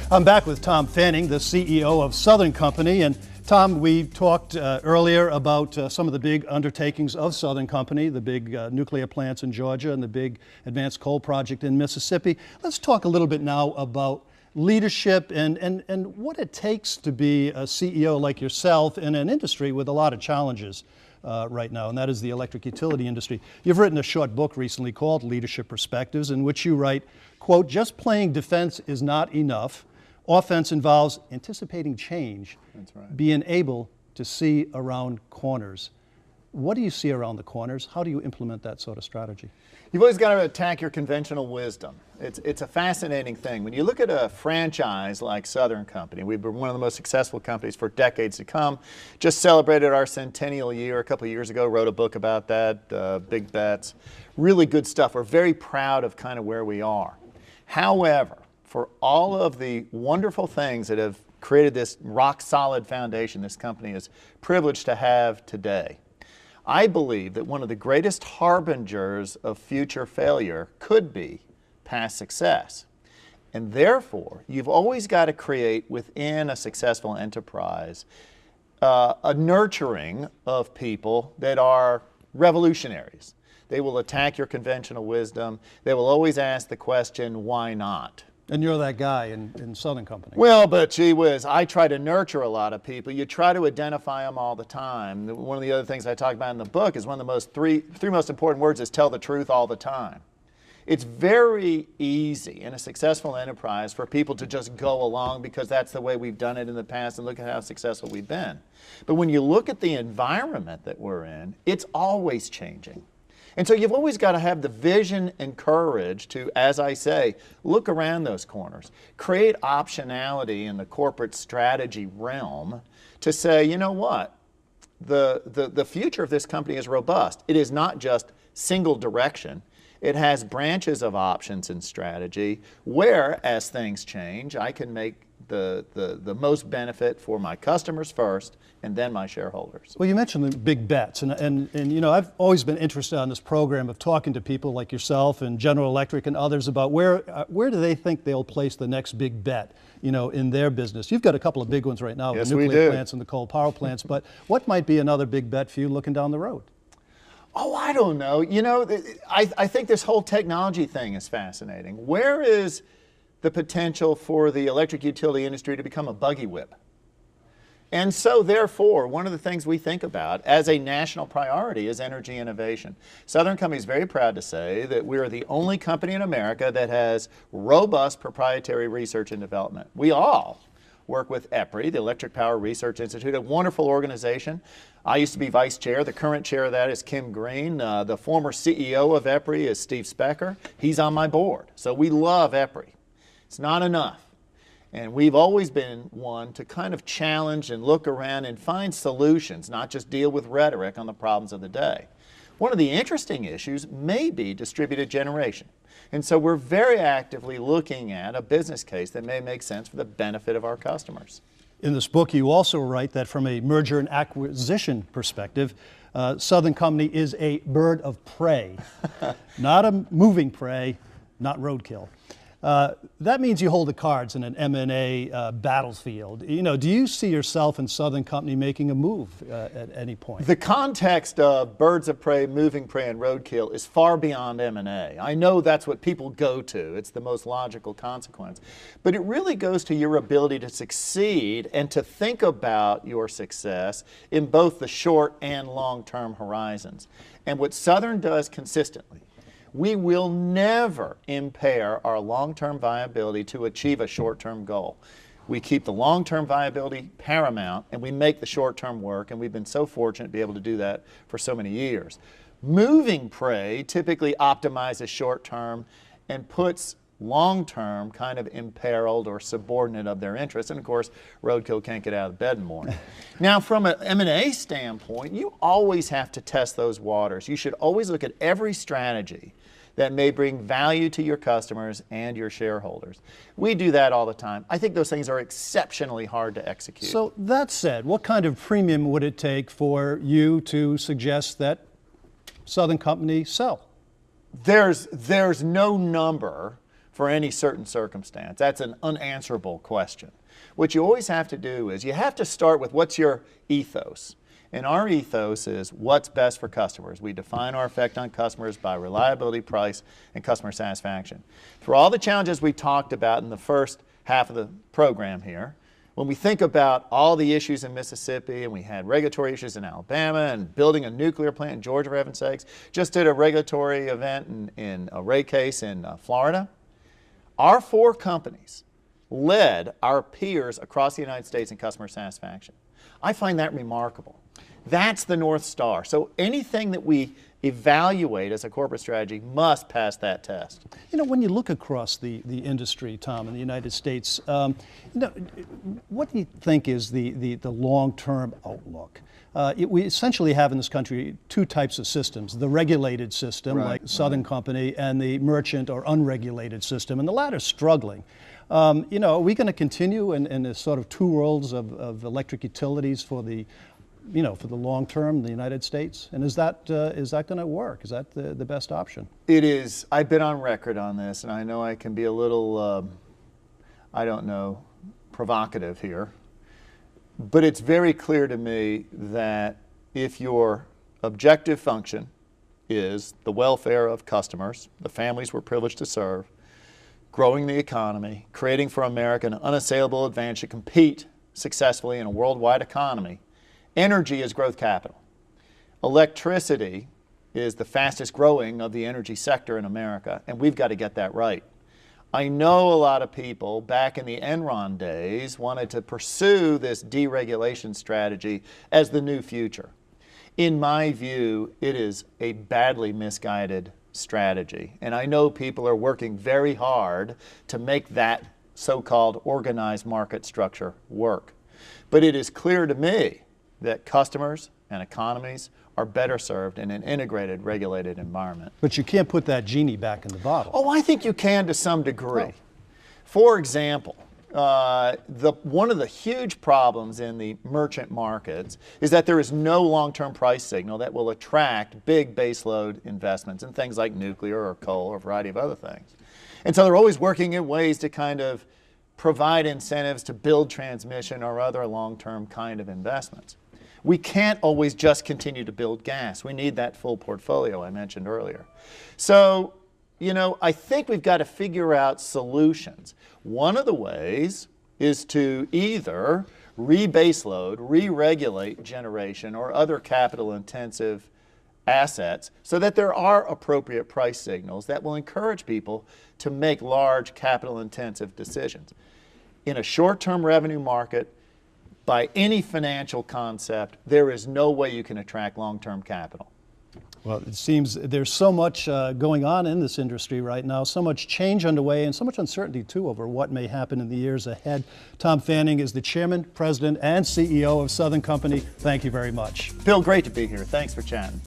I'm back with Tom Fanning, the CEO of Southern Company. And Tom, we talked earlier about some of the big undertakings of Southern Company, the big nuclear plants in Georgia and the big advanced coal project in Mississippi. Let's talk a little bit now about leadership and what it takes to be a CEO like yourself in an industry with a lot of challenges right now, and that is the electric utility industry. You've written a short book recently called Leadership Perspectives, in which you write, quote, "Just playing defense is not enough. Offense involves anticipating change, That's right. being able to see around corners." What do you see around the corners? How do you implement that sort of strategy? You've always got to attack your conventional wisdom. It's a fascinating thing. When you look at a franchise like Southern Company, we've been one of the most successful companies for decades to come. Just celebrated our centennial year a couple of years ago, wrote a book about that, Big Bets. Really good stuff. We're very proud of kind of where we are. However, for all of the wonderful things that have created this rock-solid foundation this company is privileged to have today, I believe that one of the greatest harbingers of future failure could be past success. And therefore, you've always got to create within a successful enterprise a nurturing of people that are revolutionaries. They will attack your conventional wisdom. They will always ask the question, why not? And you're that guy in Southern Company. Well, but gee whiz, I try to nurture a lot of people. You try to identify them all the time. One of the other things I talk about in the book is one of the three most important words is tell the truth all the time. It's very easy in a successful enterprise for people to just go along because that's the way we've done it in the past and look at how successful we've been. But when you look at the environment that we're in, it's always changing. And so you've always got to have the vision and courage to, as I say, look around those corners, create optionality in the corporate strategy realm to say, you know what, the future of this company is robust. It is not just single direction. It has branches of options and strategy where, as things change, I can make the most benefit for my customers first and then my shareholders. Well, you mentioned the big bets, and you know, I've always been interested on this program of talking to people like yourself and General Electric and others about where do they think they'll place the next big bet, you know, in their business. You've got a couple of big ones right now, yes, the nuclear plants and the coal power plants, but what might be another big bet for you looking down the road? Oh, I don't know. You know, I think this whole technology thing is fascinating. Where is the potential for the electric utility industry to become a buggy whip? And so therefore, one of the things we think about as a national priority is energy innovation. Southern Company is very proud to say that we are the only company in America that has robust proprietary research and development. We all work with EPRI, the Electric Power Research Institute, a wonderful organization. I used to be vice chair. The current chair of that is Kim Green. The former CEO of EPRI is Steve Specker. He's on my board. So we love EPRI. It's not enough. And we've always been one to kind of challenge and look around and find solutions, not just deal with rhetoric on the problems of the day. One of the interesting issues may be distributed generation. And so we're very actively looking at a business case that may make sense for the benefit of our customers. In this book, you also write that from a merger and acquisition perspective, Southern Company is a bird of prey, not a moving prey, not roadkill. That means you hold the cards in an M&A battlefield. You know, do you see yourself and Southern Company making a move at any point? The context of birds of prey, moving prey, and roadkill is far beyond M&A. I know that's what people go to. It's the most logical consequence. But it really goes to your ability to succeed and to think about your success in both the short and long-term horizons. And what Southern does consistently, we will never impair our long-term viability to achieve a short-term goal. We keep the long-term viability paramount and we make the short-term work, and we've been so fortunate to be able to do that for so many years. Moving prey typically optimizes short-term and puts long-term kind of imperiled or subordinate of their interests. And of course, roadkill can't get out of bed in the morning. Now, from an M&A standpoint, you always have to test those waters. You should always look at every strategy that may bring value to your customers and your shareholders. We do that all the time. I think those things are exceptionally hard to execute. So that said, what kind of premium would it take for you to suggest that Southern Company sell? There's no number for any certain circumstance. That's an unanswerable question. What you always have to do is you have to start with what's your ethos. And our ethos is what's best for customers. We define our effect on customers by reliability, price, and customer satisfaction. For all the challenges we talked about in the first half of the program here, when we think about all the issues in Mississippi, and we had regulatory issues in Alabama, and building a nuclear plant in Georgia, for heaven's sakes, just did a regulatory event in a rate case in Florida, our 4 companies led our peers across the United States in customer satisfaction. I find that remarkable. That's the North Star. So anything that we evaluate as a corporate strategy must pass that test. You know, when you look across the industry, Tom, in the United States, you know, what do you think is the long-term outlook? We essentially have in this country 2 types of systems: the regulated system, like Southern Company, and the merchant or unregulated system, and the latter is struggling. You know, are we going to continue in the sort of 2 worlds of electric utilities for the long term in the United States? And is that going to work? Is that the best option? It is. I've been on record on this, and I know I can be a little, I don't know, provocative here. But it's very clear to me that if your objective function is the welfare of customers, the families we're privileged to serve, growing the economy, creating for America an unassailable advantage to compete successfully in a worldwide economy, energy is growth capital. Electricity is the fastest growing of the energy sector in America, and we've got to get that right. I know a lot of people back in the Enron days wanted to pursue this deregulation strategy as the new future. In my view, it is a badly misguided strategy, and I know people are working very hard to make that so-called organized market structure work. But it is clear to me that customers and economies are better served in an integrated, regulated environment. But you can't put that genie back in the bottle. Oh, I think you can to some degree. Oh. For example, one of the huge problems in the merchant markets is that there is no long-term price signal that will attract big baseload investments in things like nuclear or coal or a variety of other things. And so they're always working in ways to kind of provide incentives to build transmission or other long-term kind of investments. We can't always just continue to build gas. We need that full portfolio I mentioned earlier. So, you know, I think we've got to figure out solutions. One of the ways is to either re-baseload, re-regulate generation or other capital-intensive assets so that there are appropriate price signals that will encourage people to make large capital-intensive decisions. In a short-term revenue market, by any financial concept, there is no way you can attract long-term capital. Well, it seems there's so much going on in this industry right now, so much change underway, and so much uncertainty, too, over what may happen in the years ahead. Tom Fanning is the Chairman, President, and CEO of Southern Company. Thank you very much. Bill, great to be here. Thanks for chatting.